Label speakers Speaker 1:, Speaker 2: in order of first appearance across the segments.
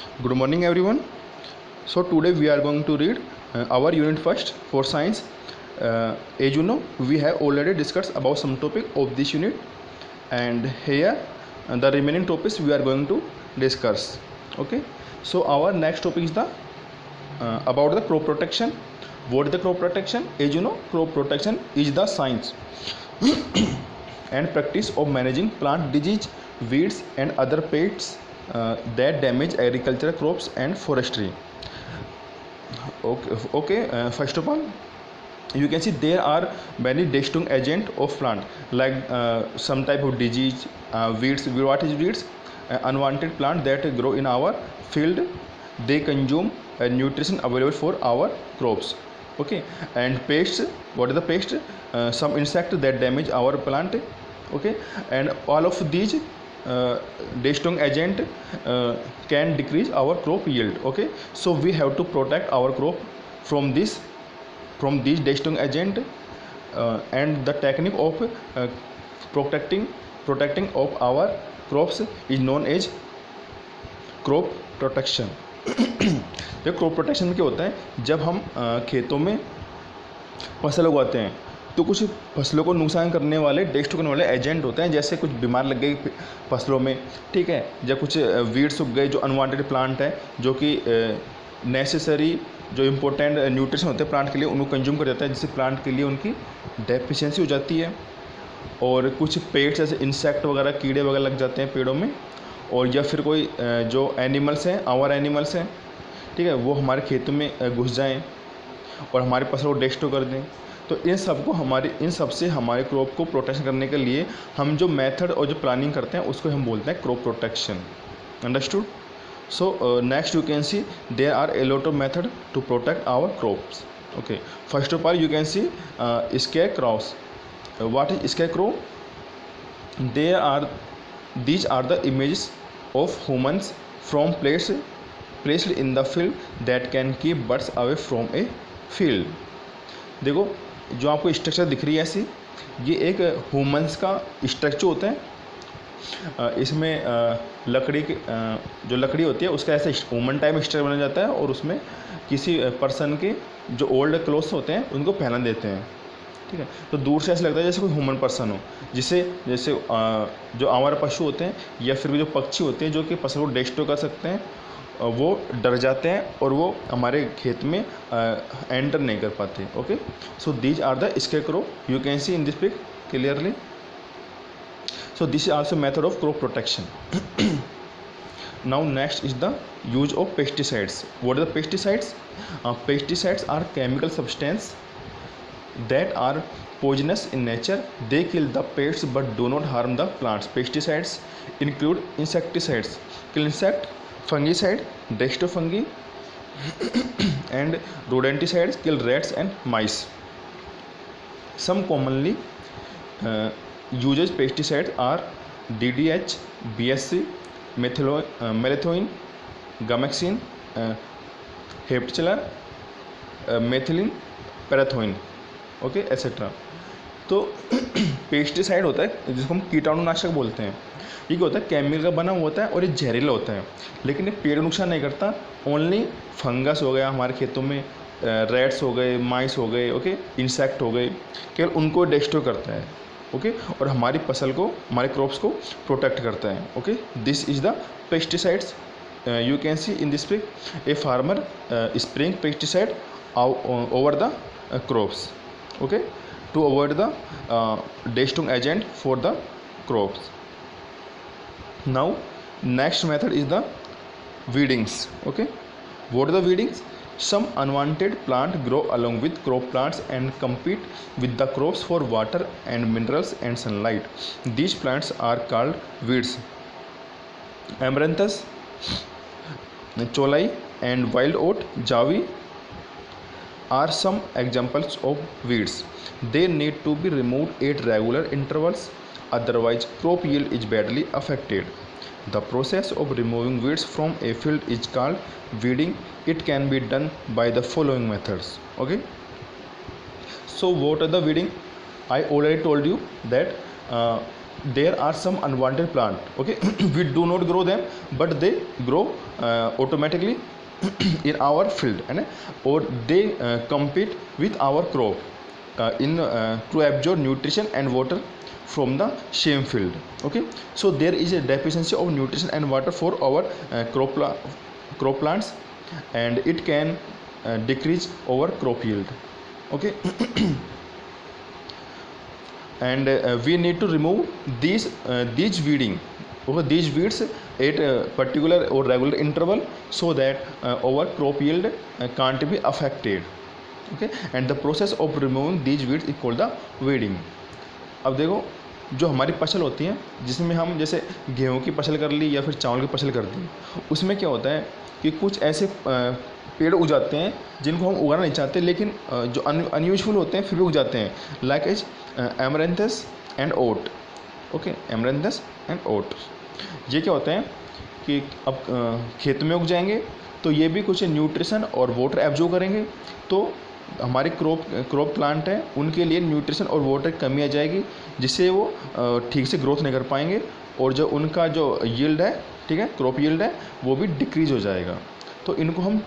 Speaker 1: Good morning, everyone. So today we are going to read our unit first for science. As you know, we have already discussed about some topic of this unit, and here the remaining topics we are going to discuss. Okay. So our next topic is the about the crop protection. What is the crop protection? As you know, crop protection is the science and practice of managing plant disease, weeds, and other pests that damage agricultural crops and forestry. Okay. First of all, you can see there are many destroying agent of plant like some type of disease, weeds. What is weeds? Unwanted plant that grow in our field. They consume nutrition available for our crops. Okay, and pests. What are the pests? Some insect that damage our plant. Okay, and all of these destroying agent can decrease our crop yield. Okay, so we have to protect our crop from this from these destroying agent, and the technique of protecting of our crops is known as crop protection. ये crop protection में क्या होता है, जब हम खेतों में फसल उगाते हैं तो कुछ फसलों को नुकसान करने वाले डिस्ट्रॉय करने वाले एजेंट होते हैं, जैसे कुछ बीमार लग गई फसलों में, ठीक है, या कुछ वीड्स उग गए जो अनवांटेड प्लांट है, जो कि नेसेसरी जो इम्पोर्टेंट न्यूट्रिशन होते हैं प्लांट के लिए उनको कंज्यूम कर जाता है, जिससे प्लांट के लिए उनकी डेफिशिएंसी हो जाती है. और कुछ पेड़ जैसे इंसेक्ट वगैरह कीड़े वगैरह लग जाते हैं पेड़ों में, और या फिर कोई जो एनिमल्स हैं, आवर एनिमल्स हैं, ठीक है, वो हमारे खेतों में घुस जाएं और हमारी फसल को डिस्ट्रॉय कर दें. तो इन सब से हमारे क्रॉप को प्रोटेक्शन करने के लिए हम जो मेथड और जो प्लानिंग करते हैं उसको हम बोलते हैं crop protection. Understood? So next you can see there are a lot of method to protect our crops. Okay, first of all you can see scarecrows. What is scarecrow? These are the images of humans from placed in the field that can keep birds away from a field. देखो जो आपको structure दिख रही है ऐसी, ये एक humans का स्ट्रक्चर होता है. इसमें लकड़ी की जो लकड़ी होती है उसका ऐसा ह्यूमन टाइप स्ट्रक्चर बना जाता है, और उसमें किसी पर्सन के जो ओल्ड क्लोथ्स होते हैं उनको पहना देते हैं. ठीक है, तो दूर से ऐसा लगता है जैसे कोई ह्यूमन पर्सन हो, जैसे जो आवारा पशु होते हैं या फिर भी जो पक्षी होते हैं जो कि फसल को डिस्ट्रॉय कर सकते हैं, वो डर जाते हैं और वो हमारे खेत में एंटर नहीं कर पाते. Okay, so these are the scarecrow. You can see in this pic clearly. So this is also method of crop protection. Now next is the use of pesticides. What are the pesticides? Pesticides are chemical substance that are poisonous in nature. They kill the pests but do not harm the plants. Pesticides include insecticides, kill insect, fungicide, destrofungi, and rodenticides, kill rats and mice. Some commonly uses pesticides are DDH, BSC, malathion, gamexin, heptchler, methylene, parathion. Okay etcetera. तो pesticide होता है जिसको हम कीटाणुनाशक बोलते हैं. ये क्या होता है, केमिकल का बना हुआ होता है और ये जहरीला होता है, लेकिन ये पेड़ नुकसान नहीं करता. ओनली फंगस हो गया हमारे खेतों में, रैट्स हो गए, माइस हो गए, ओके, इंसेक्ट हो गए, केवल उनको डिस्ट्रॉय करता है. ओके, और हमारी फसल को, हमारे क्रॉप्स को प्रोटेक्ट करता है. Okay, this is the pesticides. You can see in this pic a farmer spraying pesticide over the crops, okay, to avoid the destroying agent for the crops. Now next method is the weedings. Okay, what are the weedings? Some unwanted plant grow along with crop plants and compete with the crops for water and minerals and sunlight. These plants are called weeds. Amaranthus, cholai, and wild oat, javi are some examples of weeds. They need to be removed at regular intervals, otherwise crop yield is badly affected. The process of removing weeds from a field is called weeding. It can be done by the following methods. Okay, so what are the weeding? I already told you that there are some unwanted plant, okay. We do not grow them, but they grow automatically in our field, and or they compete with our crop in to absorb nutrition and water from the same field, okay. So there is a deficiency of nutrition and water for our crop plants, and it can decrease our crop yield, okay. And we need to remove these weeding, okay, these weeds at a particular or regular interval, so that our crop yield can't be affected, okay. And the process of removing these weeds is called the weeding. अब देखो, जो हमारी फसल होती है, जिसमें हम जैसे गेहूं की फसल कर ली या फिर चावल की फसल कर दी, उसमें क्या होता है कि कुछ ऐसे पेड़ उग जाते हैं जिनको हम उगाना नहीं चाहते, लेकिन जो अनयूजफुल होते हैं फिर भी उग जाते हैं, like as amaranthus and oat, okay, amaranthus and oat. ये क्या होते हैं कि अब खेत में उग जाएंगे तो ये भी कुछ न्यूट्रिशन और वाटर एब्जॉर्ब करेंगे, तो हमारे क्रॉप प्लांट हैं उनके लिए न्यूट्रिशन और वाटर की कमी आ जाएगी, जिससे वो ठीक से ग्रोथ नहीं कर पाएंगे, और जो उनका जो यील्ड है, ठीक है, क्रॉप यील्ड है, वो भी डिक्रीज हो जाएगा। तो इनको हम,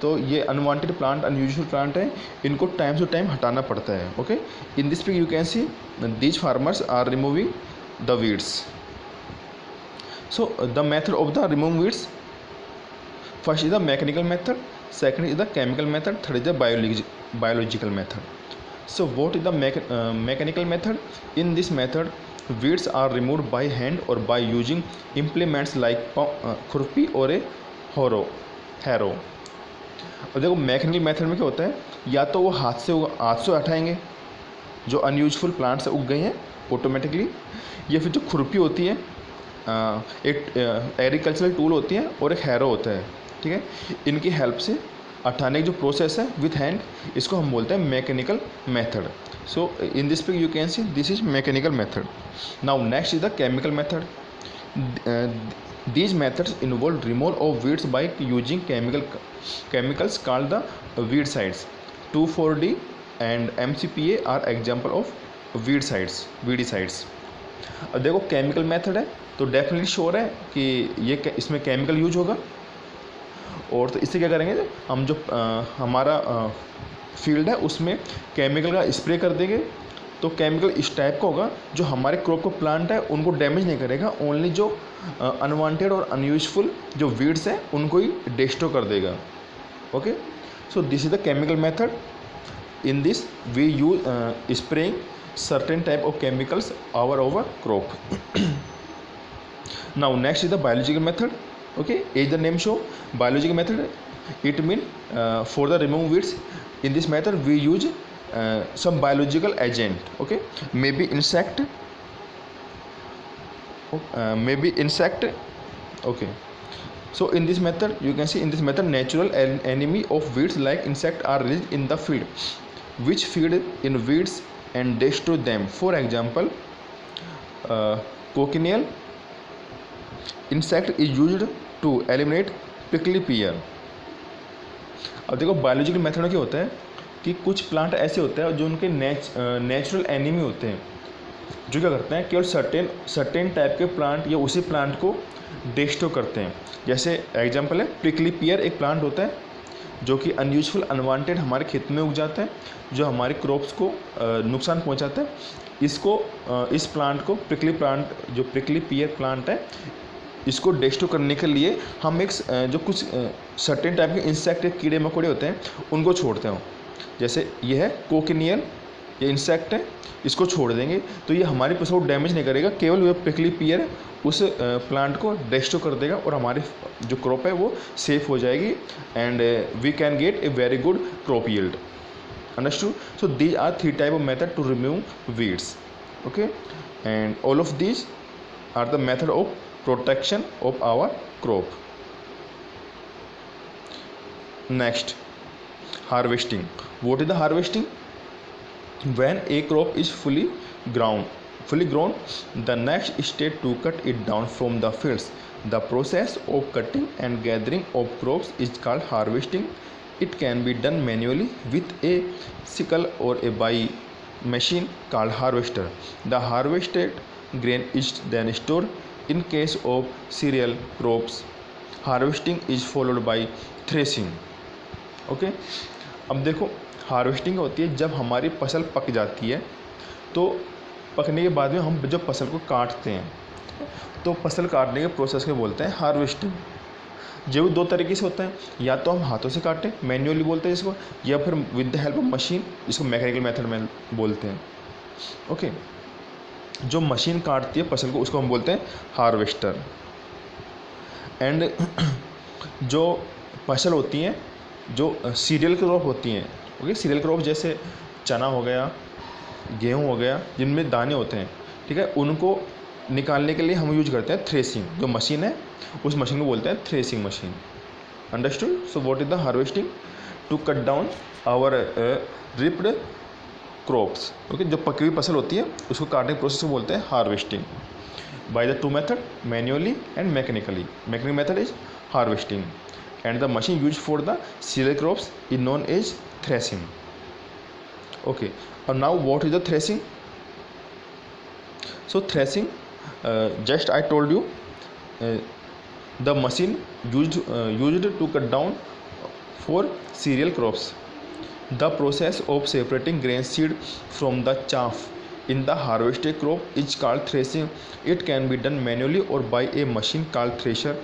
Speaker 1: तो ये अनवांटेड प्लांट, अनयूजुअल प्लांट है, इनको टाइम टू टाइम हटाना पड़ता है, okay. In this pic you can see these farmers are removing the weeds. So the method of the remove weeds, first is the mechanical method, second is the chemical method, third is the biological method. So what is the mechanical method? In this method, weeds are removed by hand or by using implements like खुरपी और a harrow। और देखो mechanical method में क्या होता है, या तो वो हाथ से हटाएंगे जो अनयूजफुल प्लांट्स उग गए हैं ऑटोमेटिकली, या फिर जो खुरपी होती है, एक एग्रीकल्चरल टूल होती है, और एक हैरो होता है, ठीक है। इनकी हेल्प से हटाने की जो प्रोसेस है विथ हैंड, इसको हम बोलते हैं mechanical method. So in this pic you can see this is mechanical method. Now next is the chemical method. These methods involve removal of weeds by using chemicals called the weedicides. 2,4-D and MCPA are example of weedicides. अब देखो chemical method है तो definitely sure है कि ये इसमें chemical use होगा, और तो इससे क्या करेंगे, हम जो हमारा फील्ड है उसमें केमिकल का स्प्रे कर देंगे, तो केमिकल इस टाइप का होगा जो हमारे क्रॉप को प्लांट है उनको डैमेज नहीं करेगा, ओनली जो अनवांटेड और अनयूजफुल जो वीड्स हैं उनको ही डिस्ट्रॉय कर देगा, okay. So this is the chemical method. In this we use spraying certain type of chemicals over crop। Now next is the biological method, okay, as the name show, biological method, it mean for the remove weeds, in this method we use some biological agent, okay, maybe insect, okay. So in this method you can see, in this method natural enemy of weeds like insect are released in the field, which feed in weeds and destroy them. For example, cochineal insect is used to eliminate prickly pear। अब देखो biological method में क्या होता है कि कुछ plant ऐसे होते हैं जो उनके नेचुरल एनिमी होते हैं, जो क्या करते हैं केवल सर्टेन टाइप के प्लांट या उसी प्लांट को डिस्ट्रॉय करते हैं। जैसे एग्जांपल है प्रिकली पियर, एक प्लांट होता है जो कि अनयूजफुल अनवांटेड हमारे खेत में उग जाता है, जो हमारे क्रॉप्स को नुकसान पहुंचाता है। इस प्लांट को जो प्रिकली पियर प्लांट है, इसको डिस्ट्रॉय करने के लिए हम एक जो कुछ सर्टेन टाइप के इंसेक्ट, कीड़े मकोड़े होते हैं, उनको छोड़ते हैं। जैसे ये है कोकिनियल, ये इंसेक्ट है, इसको छोड़ देंगे तो ये हमारी फसल को डैमेज नहीं करेगा, केवल वो प्रिकली पियर है उस प्लांट को डिस्ट्रॉय कर देगा और हमारी जो क्रॉप है वो सेफ हो जाएगी, and we can get a very good crop yield. Understood? So these are 3 type of method to remove weeds, okay, and all of these are the method of protection of our crop. Next, harvesting. What is the harvesting? When a crop is fully grown, the next step to cut it down from the fields. The process of cutting and gathering of crops is called harvesting. It can be done manually with a sickle or a by machine called harvester. The harvested grain is then stored. In case of cereal crops, harvesting is followed by threshing. Okay अब देखो harvesting होती है जब हमारी फसल पक जाती है, तो पकने के बाद में हम जब फसल को काटते हैं, तो फसल काटने के प्रोसेस को बोलते हैं हार्वेस्टिंग। जो दो तरीके से होता है, या तो हम हाथों से काटें, मैन्युअली बोलते हैं इसको, या फिर with the help of machine, इसको मैकेनिकल मेथड में बोलते हैं। ओके जो मशीन काटती है फसल को, उसको हम बोलते हैं हार्वेस्टर। एंड जो फसल होती हैं, जो सीरियल क्रॉप होती हैं, ओके सीरियल क्रॉप जैसे चना हो गया, गेहूँ हो गया, जिनमें दाने होते हैं, ठीक है, उनको निकालने के लिए हम यूज करते हैं थ्रेसिंग। जो मशीन है उस मशीन को बोलते हैं threshing machine. Understood? So what is the harvesting? To cut down our ripped crops. Okay जो पकी हुई फसल होती है उसको काटने के प्रोसेस को बोलते हैं harvesting by the two method, manually and mechanically. Mechanical method is harvesting and the machine use for the cereal crops is known as threshing. Okay और now what is the threshing? So threshing, just I told you, the machine used to cut down for cereal crops. The process of separating grain seed from the chaff in the harvested crop is called threshing. It can be done manually or by a machine called thresher.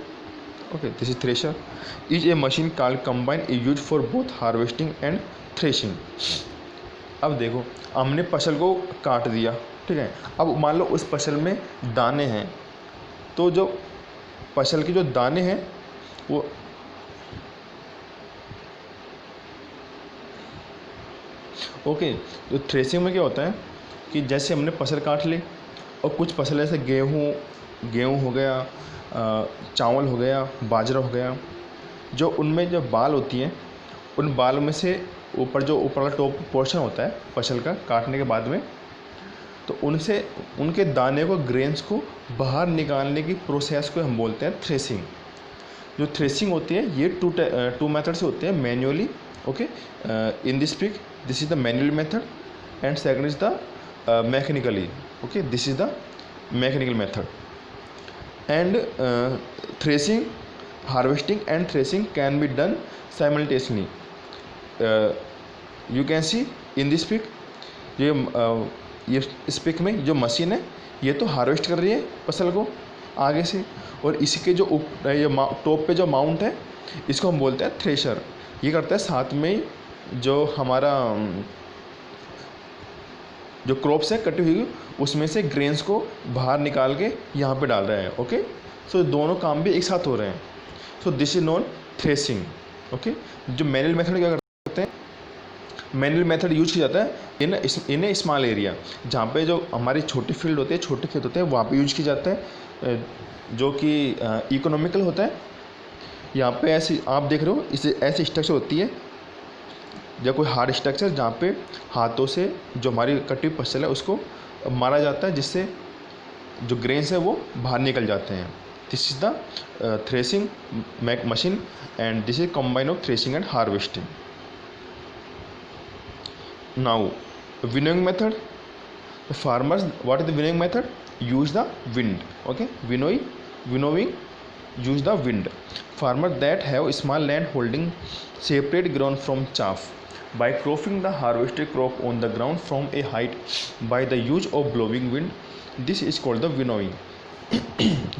Speaker 1: Okay, this is thresher. Is a machine called combine is used for both harvesting and threshing. अब देखो हमने फसल को काट दिया, ठीक है, अब मान लो उस फसल में दाने हैं, तो जो फसल के जो दाने हैं वो ओके तो थ्रेसिंग में क्या होता है कि जैसे हमने फसल काट ली और कुछ फसल ऐसे गेहूँ हो गया, चावल हो गया, बाजरा हो गया, जो उनमें जो बाल होती हैं, उन बाल में से ऊपर जो ऊपर वाला टॉप पोर्शन होता है फसल का काटने के बाद में, तो उनसे उनके दाने को, ग्रेन्स को बाहर निकालने की प्रोसेस को हम बोलते हैं थ्रेसिंग। जो थ्रेसिंग होती है ये टू मेथड से होते हैं, manually, okay in this pic this is the manual method and second is the mechanically, okay this is the mechanical method. And threshing, harvesting and threshing can be done simultaneously. You can see in this pic, ये इस pick में जो machine है ये तो harvest कर रही है फसल को आगे से, और इसके जो ये टॉप पे जो माउंट है इसको हम बोलते हैं थ्रेशर। ये करता है साथ में जो हमारा जो क्रॉप्स है कटी हुई उसमें से ग्रेन्स को बाहर निकाल के यहाँ पे डाल रहे हैं। ओके सो दोनों काम भी एक साथ हो रहे हैं। सो this is non threshing. Okay जो मैनुअल मेथड क्या करते हैं, मैनुअल मेथड यूज किया जाता है इन ए स्मॉल एरिया, जहाँ पे जो हमारी छोटी फील्ड होती है, छोटे खेत होते हैं, वहाँ पे यूज किया जाता है, जो कि इकोनॉमिकल होता है। यहाँ पे ऐसी आप देख रहे हो, इसे ऐसी स्ट्रक्चर होती है या कोई हार्ड स्ट्रक्चर जहाँ पे हाथों से जो हमारी कटी फसल है उसको मारा जाता है, जिससे जो ग्रेन्स है वो बाहर निकल जाते हैं। This is the threshing machine and this is combine of threshing and harvesting. Now winnowing method, the farmers, what is the winnowing method? Use the wind. Okay, winnowing use the wind. Farmers that have small land holding separate ground from chaff by cropping the harvested crop on the ground from a height by the use of blowing wind. This is called the winnowing.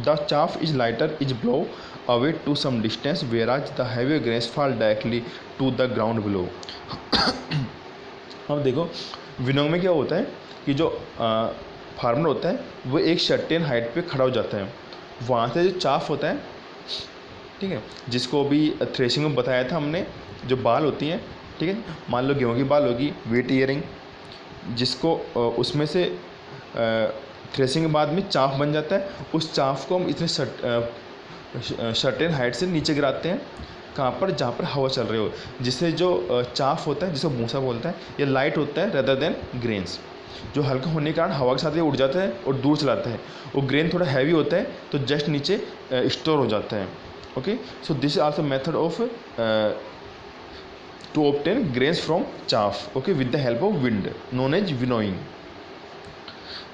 Speaker 1: The chaff is lighter, is blown away to some distance, whereas the heavier grains fall directly to the ground below. अब देखो winnowing में क्या होता है कि जो farmer होता है वो एक सर्टेन हाइट पे खड़ा हो जाता है, वहाँ से जो चाफ होता है, ठीक है, जिसको भी थ्रेशिंग में बताया था हमने, जो बाल होती हैं, ठीक है, मान लो गेहूँ की बाल होगी, वेट ईयरिंग, जिसको उसमें से थ्रेशिंग के बाद में चाफ बन जाता है। उस चाफ को हम इतने सर्टेन हाइट से नीचे गिराते हैं, कहाँ पर, जहाँ पर हवा चल रही हो, जिससे जो चाफ होता है, जिसको भूसा बोलते हैं, ये लाइट होता है रेदर देन ग्रेन्स। जो हल्का होने के कारण हवा के साथ ये उड़ जाता है और दूर चलाता है, और ग्रेन थोड़ा हैवी होता है तो जस्ट नीचे स्टोर हो जाता है। Okay so this is also method of to obtain grains from chaff, okay, with the help of wind, known as winnowing.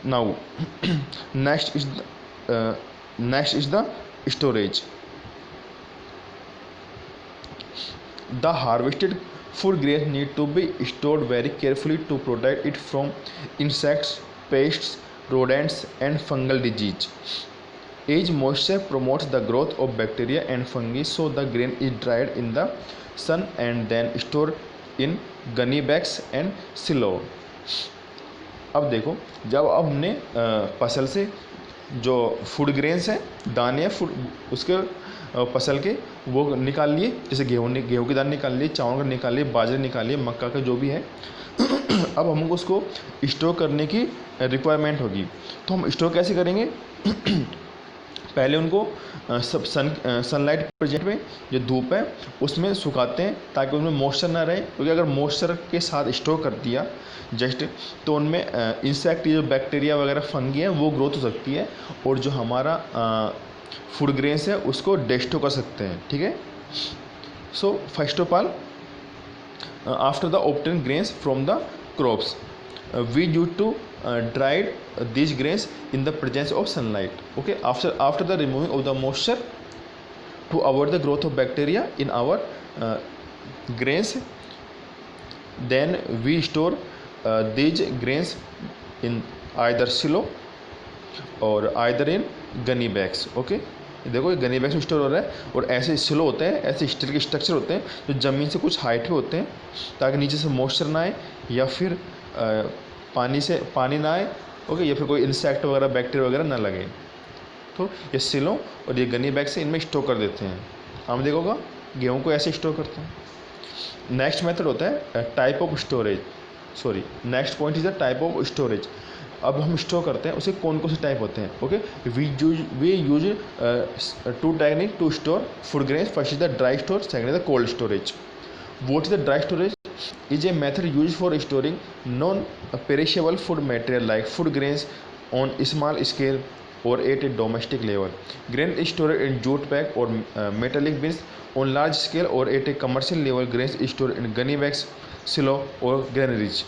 Speaker 1: Now next is the storage. The harvested food grains need to be stored very carefully to protect it from insects, pests, rodents, and fungal disease. As moisture promotes the growth of bacteria and fungi, so the grain is dried in the sun and then stored in gunny bags and silo. अब देखो, जब अब हमने फसल से जो food grains हैं, दाने हैं फूड उसके फसल के, वो निकाल लिए, जैसे गेहूँ के दाने निकाल लिए, चावल का निकाल लिए, बाजरे निकाल लिए, मक्का का जो भी है. अब हमको उसको स्टोर करने की रिक्वायरमेंट होगी. तो हम स्टोर कैसे करेंगे? पहले उनको सनलाइट प्रेजेंट में जो धूप है उसमें सुखाते हैं ताकि उनमें मॉइस्चर ना रहे, क्योंकि अगर मॉइस्चर के साथ स्टोर कर दिया जस्ट तो उनमें इंसेक्ट जो बैक्टीरिया वगैरह फंगी है वो ग्रोथ हो सकती है और जो हमारा फूड ग्रेन्स है उसको डिस्ट्रॉय कर सकते हैं. ठीक है. So first of all after the obtain grains from the crops we used to dried these grains in the presence of sunlight. Okay, after the removing of the moisture to avoid the growth of bacteria in our grains, then we store these grains in either silo or either in gunny bags. Okay, देखो ये Ghani bags में store हो रहा है और ऐसे सिलो होते हैं, ऐसे स्टील के स्ट्रक्चर होते हैं जो ज़मीन से कुछ हाइट पे होते हैं ताकि नीचे से मॉइस्चर ना आए या फिर पानी ना आए. ओके, या फिर कोई इंसेक्ट वगैरह बैक्टीरिया वगैरह ना लगे. तो ये सिलों और ये गनी बैग से इनमें स्टोर कर देते हैं. हम देखोगा गेहूँ को ऐसे स्टोर करते हैं. नेक्स्ट मेथड होता है type of storage. Next point is the type of storage. अब हम स्टोर करते हैं, उसे कौन कौन से टाइप होते हैं? Okay, we use two technique to store food grains. First is the dry store, second is the cold storage. What is the dry storage? Is a method used for storing non-perishable food material like food grains on small scale or at a domestic level. Grain is stored in jute bag or metallic bins on large scale or at a commercial level. Grains is stored in gunny bags, silo or granaries.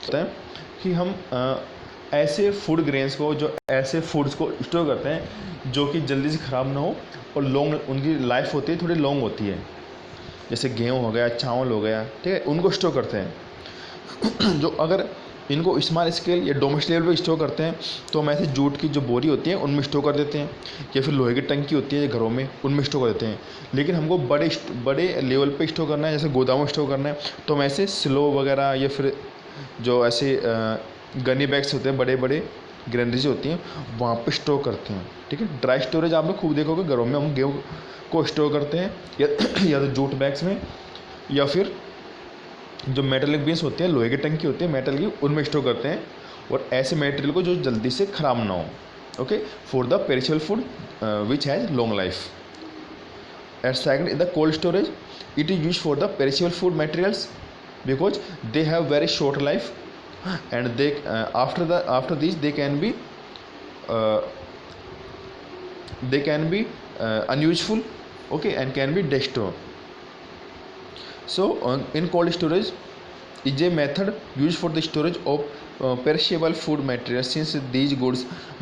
Speaker 1: होता है कि हम ऐसे food grains को, जो ऐसे foods को store करते हैं जो कि जल्दी से ख़राब ना हो और लॉन्ग उनकी लाइफ होती है, थोड़ी लॉन्ग होती है. जैसे गेहूँ हो गया, चावल हो गया, ठीक है, उनको स्टोर करते हैं. जो अगर इनको स्मॉल स्केल या डोमेस्टिक लेवल पे स्टोर करते हैं तो हम ऐसे जूट की जो बोरी होती है उनमें स्टोर कर देते हैं, या फिर लोहे की टंकी होती है घरों में उनमें स्टोर कर देते हैं. लेकिन हमको बड़े लेवल पे स्टोर करना है, जैसे गोदाम में स्टोर करना है, तो हम ऐसे सिलो वगैरह या फिर जो ऐसे गनी बैग्स होते हैं, बड़े बड़े ग्रेनरीज होती हैं, वहाँ पे स्टोर करते हैं. ठीक है. ड्राई स्टोरेज आप लोग खूब देखोगे घरों में हम गेहूँ को स्टोर करते हैं या तो जूट बैग्स में, या फिर जो मेटलिक बीन्स होते हैं, लोहे की टंकी होती है मेटल की, उनमें स्टोर करते हैं. और ऐसे मटेरियल को जो जल्दी से ख़राब ना हो. Okay, for the perishable food which has long life. And second is the cold storage. It is use for the perishable food materials because they have very short life and they after this they can be unuseful, okay, and can be destroyed. So in cold storage is a method used for the storage of perishable food materials. Since these goods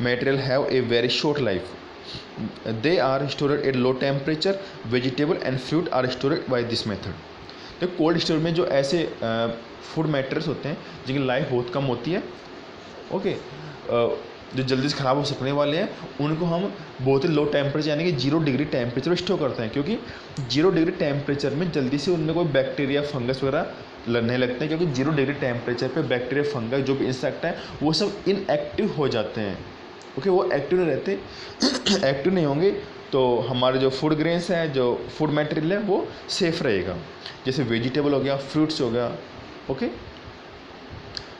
Speaker 1: material have a very short life, they are stored at low temperature. Vegetable and fruit are stored by this method. तो cold store में जो ऐसे food matters होते हैं जिनकी life बहुत कम होती है, ओके, जो जल्दी से ख़राब हो सकने वाले हैं, उनको हम बहुत ही लो टेम्परेचर यानी कि 0 डिग्री टेम्परेचर पर स्टोर करते हैं, क्योंकि 0 डिग्री टेम्परेचर में जल्दी से उनमें कोई बैक्टीरिया फंगस वगैरह लगने लगते हैं, क्योंकि 0 डिग्री टेम्परेचर पे बैक्टीरिया फंगस जो भी इंसेक्ट हैं वो सब इनएक्टिव हो जाते हैं. ओके, वो एक्टिव नहीं रहते. एक्टिव नहीं होंगे तो हमारे जो फूड ग्रेन्स हैं, जो फूड मटेरियल है, वो सेफ़ रहेगा. जैसे वेजिटेबल हो गया, फ्रूट्स हो गया. Okay,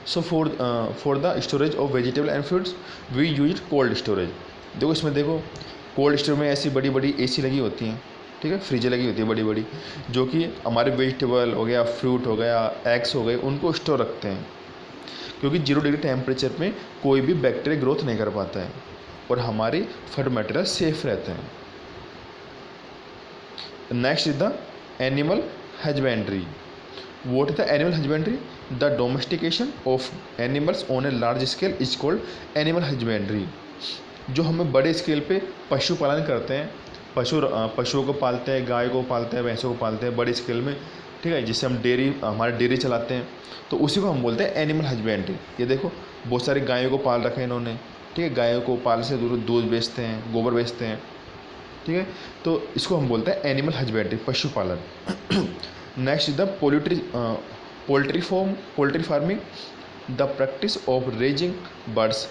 Speaker 1: so for the storage of vegetable and fruits we use cold storage. देखो इसमें देखो कोल्ड स्टोर में ऐसी बड़ी बड़ी AC लगी होती हैं, ठीक है, फ्रिज लगी होती है बड़ी बड़ी, जो कि हमारे वेजिटेबल हो गया, फ्रूट हो गया, एग्स हो गए, उनको स्टोर रखते हैं, क्योंकि 0 डिग्री टेम्परेचर में कोई भी बैक्टीरिया ग्रोथ नहीं कर पाता है और हमारी फूड मटेरियल सेफ रहते हैं. Next is the animal husbandry. What is the animal husbandry? The domestication of animals on a large scale is called animal husbandry. जो हमें बड़े स्केल पे पशुपालन करते हैं, पशुओं को पालते हैं, गाय को पालते हैं, भैंसों को पालते हैं बड़े स्केल में, ठीक है, जिससे हम हमारे डेयरी चलाते हैं, तो उसी को हम बोलते हैं एनिमल हजबेंड्री। ये देखो बहुत सारी गायों को पाल रखे हैं इन्होंने, ठीक है, गायों को पाल से दूध बेचते हैं, गोबर बेचते हैं, ठीक है, तो इसको हम बोलते हैं एनिमल हजबेंड्री, पशुपालन। Next is the poultry farming, the practice of raising birds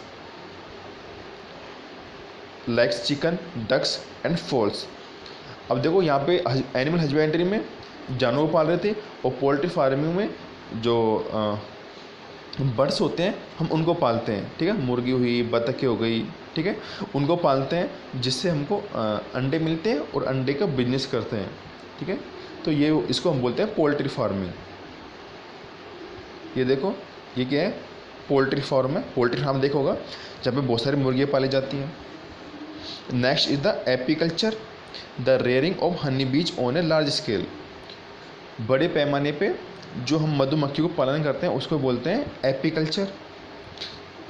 Speaker 1: like chicken, ducks and fowls. अब देखो यहाँ पे एनिमल हजबेंड्री में जानवर पाल रहे थे, और पोल्ट्री फार्मिंग में जो बर्ड्स होते हैं हम उनको पालते हैं, ठीक है, मुर्गी हुई, बतखें हो गई, ठीक है, उनको पालते हैं जिससे हमको अंडे मिलते हैं और अंडे का बिजनेस करते हैं, ठीक है, तो ये इसको हम बोलते हैं पोल्ट्री फार्मिंग। ये देखो ये क्या है, पोल्ट्री फार्म है, पोल्ट्री फार्म देखा होगा जहाँ पे बहुत सारी मुर्गियाँ पाली जाती हैं। Next is the apiculture, the rearing of honey बीज ऑन ए लार्ज स्केल। बड़े पैमाने पे जो हम मधुमक्खी को पालन करते हैं उसको बोलते हैं एपीकल्चर।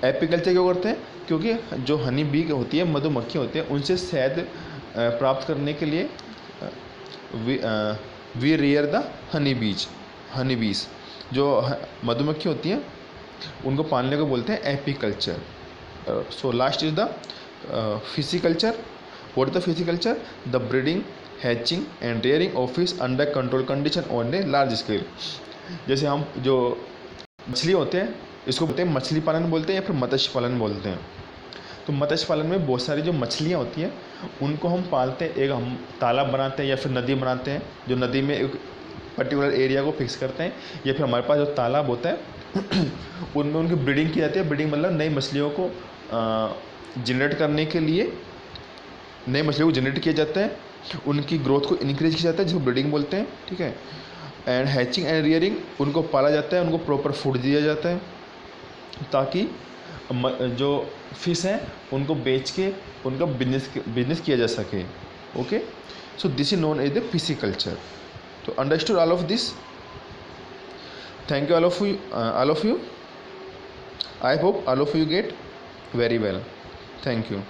Speaker 1: एपीकल्चर क्यों करते हैं? क्योंकि जो हनी बी होती है, मधुमक्खी होती है, उनसे शहद प्राप्त करने के लिए वी रेयर द हनी बीज जो मधुमक्खी होती हैं उनको पालने को बोलते हैं apiculture. So last is the fishiculture. What is the fishiculture? The breeding, hatching and rearing of fish under control condition on a large scale. जैसे हम जो मछली होते हैं इसको बोलते हैं मछली पालन बोलते हैं या फिर मत्स्य पालन बोलते हैं। तो मत्स्य पालन में बहुत सारी जो मछलियाँ होती हैं उनको हम पालते हैं, एक हम तालाब बनाते हैं या फिर नदी बनाते हैं, जो नदी में एक पर्टिकुलर एरिया को फिक्स करते हैं, या फिर हमारे पास जो तालाब होता है उनमें उनकी ब्रीडिंग की जाती है। ब्रीडिंग मतलब नई मछलियों को जनरेट करने के लिए नए मछलियों को जनरेट किया जाता है, उनकी ग्रोथ को इंक्रीज किया जाता है, जिसको ब्रीडिंग बोलते हैं, ठीक है। एंड हैचिंग एंड रियरिंग, उनको पाला जाता है, उनको प्रॉपर फूड दिया जाता है ताकि जो फिश हैं उनको बेच के उनका बिजनेस किया जा सके। Okay, so this is known as the fishiculture. तो understood all of this? Thank you all of you. I hope all of you get very well. Thank you.